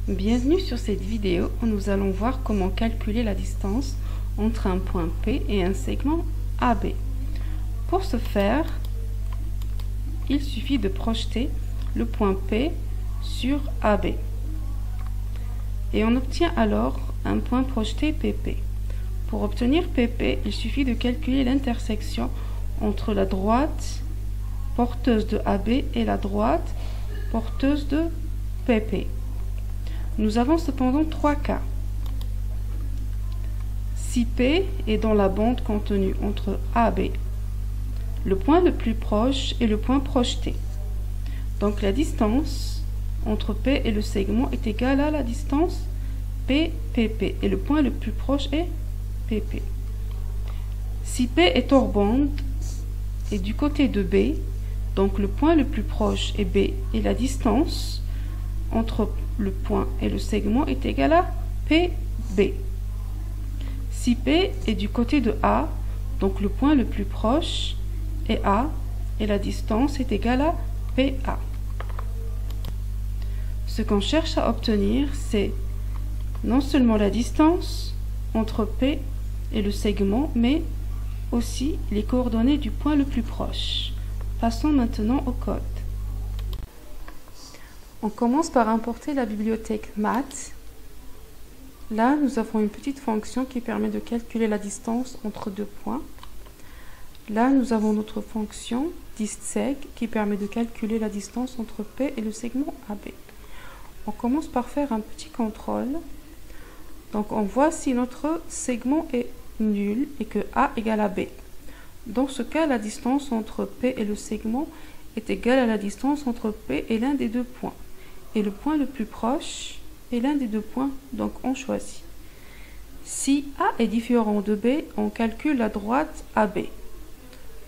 Bienvenue sur cette vidéo où nous allons voir comment calculer la distance entre un point P et un segment AB. Pour ce faire, il suffit de projeter le point P sur AB. Et on obtient alors un point projeté PP. Pour obtenir PP, il suffit de calculer l'intersection entre la droite porteuse de AB et la droite porteuse de PP. Nous avons cependant trois cas. Si P est dans la bande contenue entre AB, le point le plus proche est le point projeté. Donc la distance entre P et le segment est égale à la distance PP et le point le plus proche est PP. Si P est hors bande et du côté de B, donc le point le plus proche est B et la distance entre le point et le segment est égale à PB. Si P est du côté de A, donc le point le plus proche est A et la distance est égale à PA. Ce qu'on cherche à obtenir, c'est non seulement la distance entre P et le segment, mais aussi les coordonnées du point le plus proche. Passons maintenant au code. On commence par importer la bibliothèque math. Là, nous avons une petite fonction qui permet de calculer la distance entre deux points. Là, nous avons notre fonction distseg qui permet de calculer la distance entre P et le segment AB. On commence par faire un petit contrôle. Donc, on voit si notre segment est nul et que A égale à B. Dans ce cas, la distance entre P et le segment est égale à la distance entre P et l'un des deux points. Et le point le plus proche est l'un des deux points, donc on choisit. Si A est différent de B, on calcule la droite AB.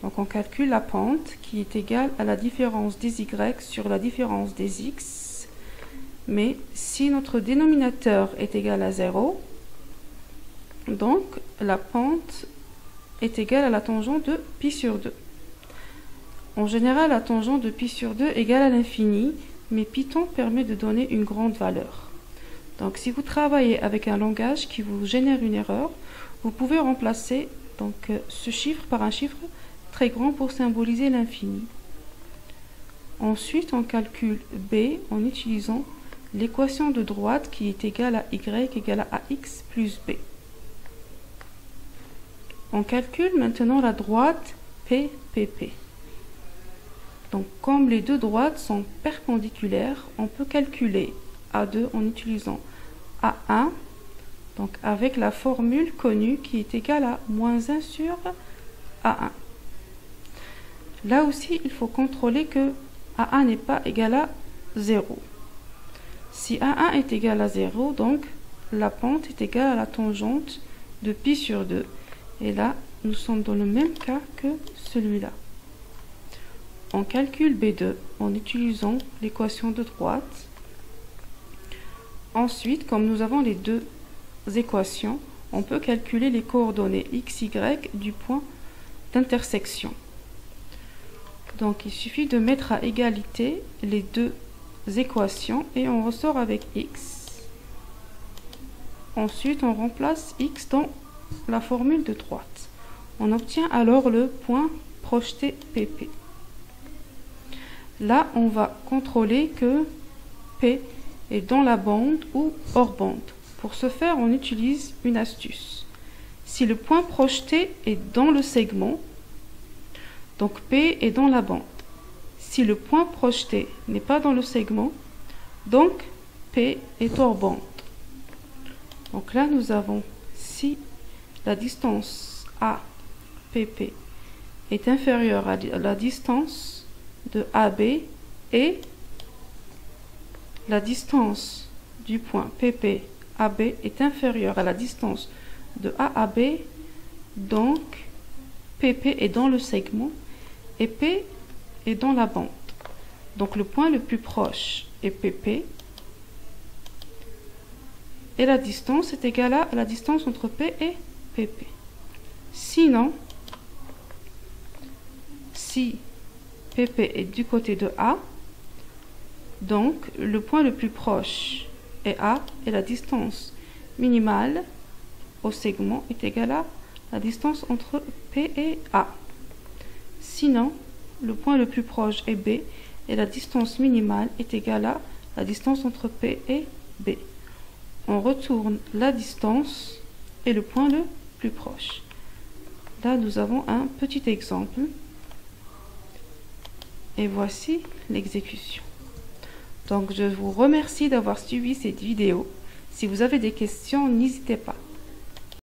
Donc on calcule la pente qui est égale à la différence des Y sur la différence des X. Mais si notre dénominateur est égal à 0, donc la pente est égale à la tangente de pi sur 2. En général, la tangente de pi sur 2 égale à l'infini, mais Python permet de donner une grande valeur. Donc si vous travaillez avec un langage qui vous génère une erreur, vous pouvez remplacer donc, ce chiffre par un chiffre très grand pour symboliser l'infini. Ensuite, on calcule B en utilisant l'équation de droite qui est égale à y égale à ax plus b. On calcule maintenant la droite PPP. Donc, comme les deux droites sont perpendiculaires, on peut calculer A2 en utilisant A1, donc avec la formule connue qui est égale à moins 1 sur A1. Là aussi, il faut contrôler que A1 n'est pas égal à 0. Si A1 est égal à 0, donc la pente est égale à la tangente de pi sur 2. Et là, nous sommes dans le même cas que celui-là. On calcule B2 en utilisant l'équation de droite. Ensuite, comme nous avons les deux équations, on peut calculer les coordonnées x, y du point d'intersection. Donc, il suffit de mettre à égalité les deux équations et on ressort avec x. Ensuite, on remplace x dans la formule de droite. On obtient alors le point projeté PP. Là, on va contrôler que P est dans la bande ou hors bande. Pour ce faire, on utilise une astuce. Si le point projeté est dans le segment, donc P est dans la bande. Si le point projeté n'est pas dans le segment, donc P est hors bande. Donc là, nous avons si la distance APP est inférieure à la distance de AB et la distance du point PPAB est inférieure à la distance de AAB, donc PP est dans le segment et P est dans la bande. Donc le point le plus proche est PP et la distance est égale à la distance entre P et PP. Sinon, si PP est du côté de A, donc le point le plus proche et A, et la distance minimale au segment est égale à la distance entre P et A. Sinon, le point le plus proche est B et la distance minimale est égale à la distance entre P et B. On retourne la distance et le point le plus proche. Là, nous avons un petit exemple. Et voici l'exécution. Donc, je vous remercie d'avoir suivi cette vidéo. Si vous avez des questions, n'hésitez pas.